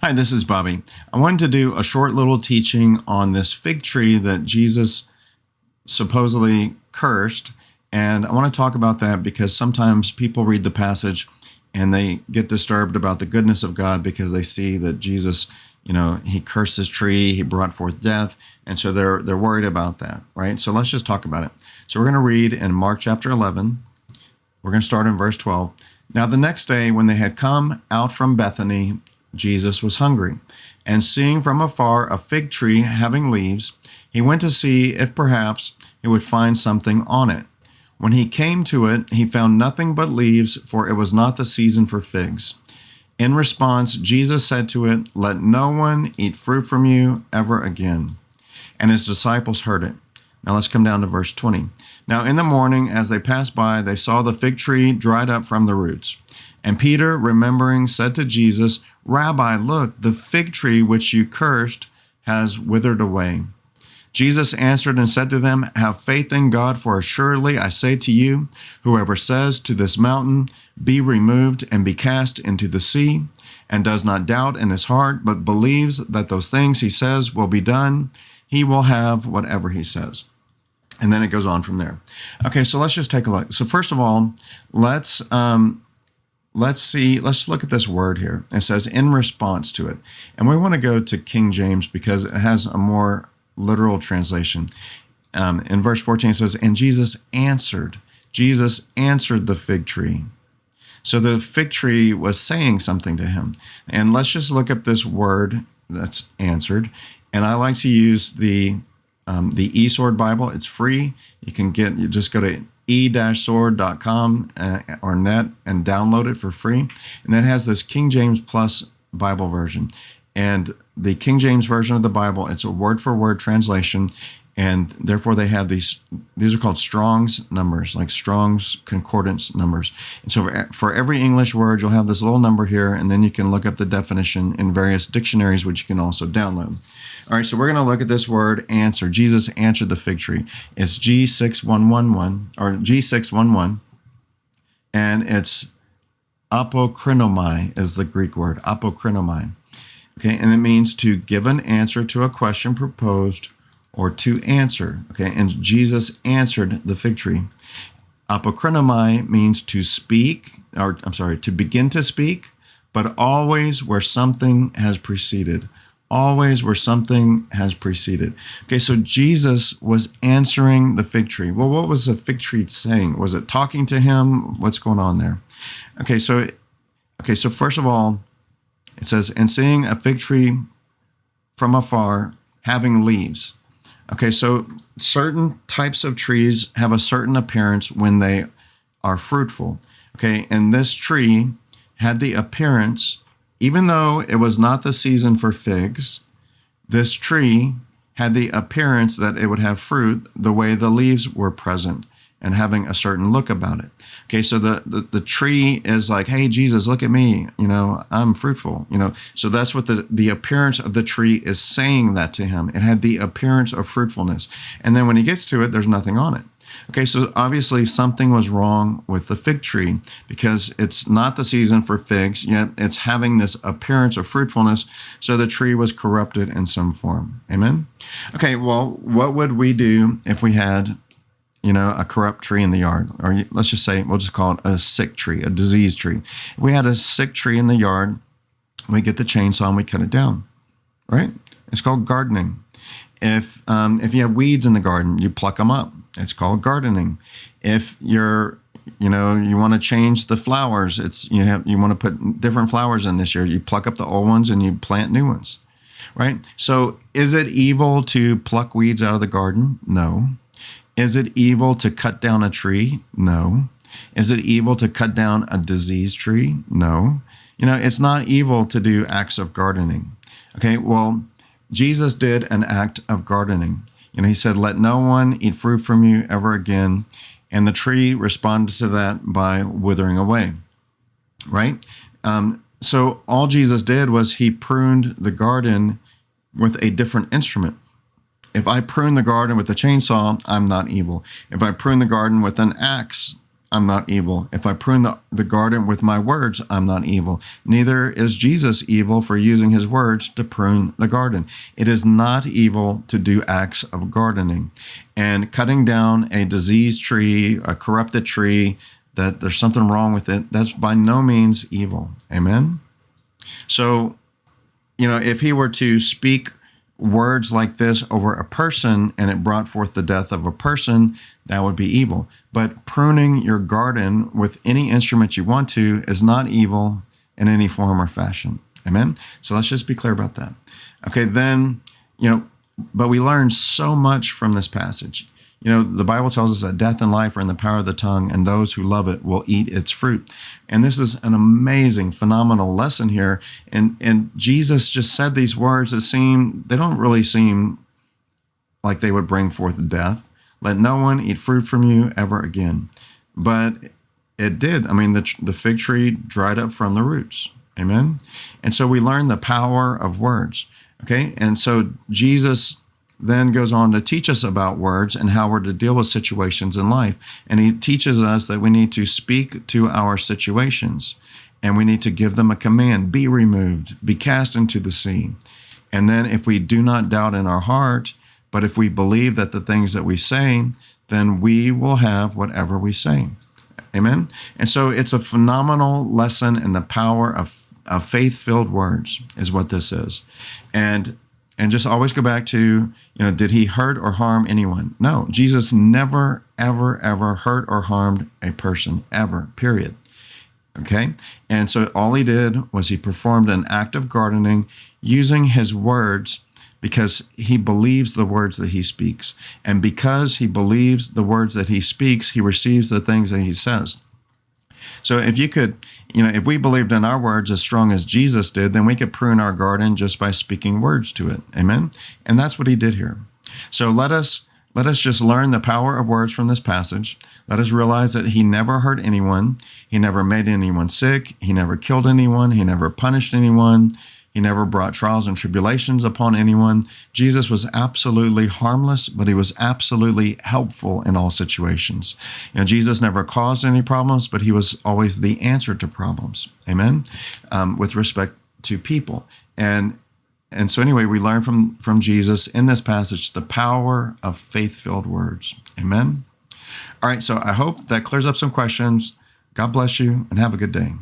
Hi, this is Bobby. I wanted to do a short little teaching on this fig tree that Jesus supposedly cursed. And I want to talk about that because sometimes people read the passage and they get disturbed about the goodness of God because they see that Jesus, he cursed this tree, he brought forth death. And so they're worried about that, right? So let's just talk about it. So we're going to read in Mark chapter 11. We're going to start in verse 12. Now the next day when they had come out from Bethany, Jesus was hungry, and seeing from afar a fig tree having leaves, he went to see if perhaps he would find something on it. When he came to it, he found nothing but leaves, for it was not the season for figs. In response, Jesus said to it, "Let no one eat fruit from you ever again." And his disciples heard it. Now let's come down to verse 20. Now in the morning, as they passed by, they saw the fig tree dried up from the roots. And Peter, remembering, said to Jesus, "Rabbi, look, the fig tree which you cursed has withered away." Jesus answered and said to them, "Have faith in God, for assuredly I say to you, whoever says to this mountain, 'Be removed and be cast into the sea,' and does not doubt in his heart, but believes that those things he says will be done, he will have whatever he says." And then it goes on from there. Okay, so let's just take a look. So first of all, let's look at this word here. It says in response to it. And we want to go to King James because it has a more literal translation. In verse 14 it says, "And Jesus answered the fig tree." So the fig tree was saying something to him. And let's just look up this word that's answered. And I like to use the eSword Bible. It's free. You just go to e-sword.com or net and download it for free. And that has this King James Plus Bible version. And the King James version of the Bible, it's a word-for-word translation. And therefore they have these are called Strong's numbers, like Strong's concordance numbers. And so for every English word, you'll have this little number here, and then you can look up the definition in various dictionaries, which you can also download. All right, so we're going to look at this word answer. Jesus answered the fig tree. It's G6111, or G611, and it's apokrinomai is the Greek word, apokrinomai. Okay, and it means to give an answer to a question proposed or to answer. Okay, and Jesus answered the fig tree. Apokrinomai means to speak, to begin to speak, but always where something has preceded. Always where something has preceded. Okay, so Jesus was answering the fig tree. Well, what was the fig tree saying? Was it talking to him? What's going on there? Okay, so first of all, it says, "And seeing a fig tree from afar having leaves." Okay, so certain types of trees have a certain appearance when they are fruitful. Okay, and this tree had the appearance, even though it was not the season for figs, this tree had the appearance that it would have fruit the way the leaves were present and having a certain look about it. Okay, so the tree is like, "Hey, Jesus, look at me, I'm fruitful." So that's what the appearance of the tree is saying that to him. It had the appearance of fruitfulness. And then when he gets to it, there's nothing on it. Okay, so obviously something was wrong with the fig tree because it's not the season for figs, yet it's having this appearance of fruitfulness, so the tree was corrupted in some form. Amen? Okay, well, what would we do if we had, a corrupt tree in the yard? Or let's just say, we'll just call it a sick tree, a diseased tree. If we had a sick tree in the yard, we get the chainsaw and we cut it down, right? It's called gardening. If you have weeds in the garden, you pluck them up. It's called gardening. If you want to change the flowers, you want to put different flowers in this year, you pluck up the old ones and you plant new ones, right? So is it evil to pluck weeds out of the garden? No. Is it evil to cut down a tree? No. Is it evil to cut down a diseased tree? No. It's not evil to do acts of gardening. Okay, well, Jesus did an act of gardening. He said, "Let no one eat fruit from you ever again." And the tree responded to that by withering away, right? So all Jesus did was he pruned the garden with a different instrument. If I prune the garden with a chainsaw, I'm not evil. If I prune the garden with an axe, I'm not evil. If I prune the garden with my words, I'm not evil. Neither is Jesus evil for using his words to prune the garden. It is not evil to do acts of gardening. And cutting down a diseased tree, a corrupted tree, that there's something wrong with it, that's by no means evil. Amen? So, if he were to speak words like this over a person and it brought forth the death of a person, that would be evil. But pruning your garden with any instrument you want to is not evil in any form or fashion. Amen? So let's just be clear about that. Okay, then, but we learn so much from this passage. The Bible tells us that death and life are in the power of the tongue, and those who love it will eat its fruit. And this is an amazing, phenomenal lesson here. And Jesus just said these words that they don't really seem like they would bring forth death. Let no one eat fruit from you ever again. But it did. I mean, the fig tree dried up from the roots. Amen? And so we learn the power of words. Okay? And so Jesus then goes on to teach us about words and how we're to deal with situations in life. And he teaches us that we need to speak to our situations and we need to give them a command: be removed, be cast into the sea. And then if we do not doubt in our heart, but if we believe that the things that we say, then we will have whatever we say. Amen? And so it's a phenomenal lesson in the power of faith-filled words is what this is. And just always go back to, did he hurt or harm anyone? No, Jesus never, ever, ever hurt or harmed a person, ever, period. Okay? And so all he did was he performed an act of gardening using his words because he believes the words that he speaks. And because he believes the words that he speaks, he receives the things that he says. So if you could, if we believed in our words as strong as Jesus did, then we could prune our garden just by speaking words to it. Amen? And that's what he did here. So let us just learn the power of words from this passage. Let us realize that he never hurt anyone. He never made anyone sick. He never killed anyone. He never punished anyone. He never brought trials and tribulations upon anyone. Jesus was absolutely harmless, but he was absolutely helpful in all situations. Jesus never caused any problems, but he was always the answer to problems. Amen? With respect to people. And so anyway, we learn from Jesus in this passage the power of faith-filled words. Amen? All right, so I hope that clears up some questions. God bless you and have a good day.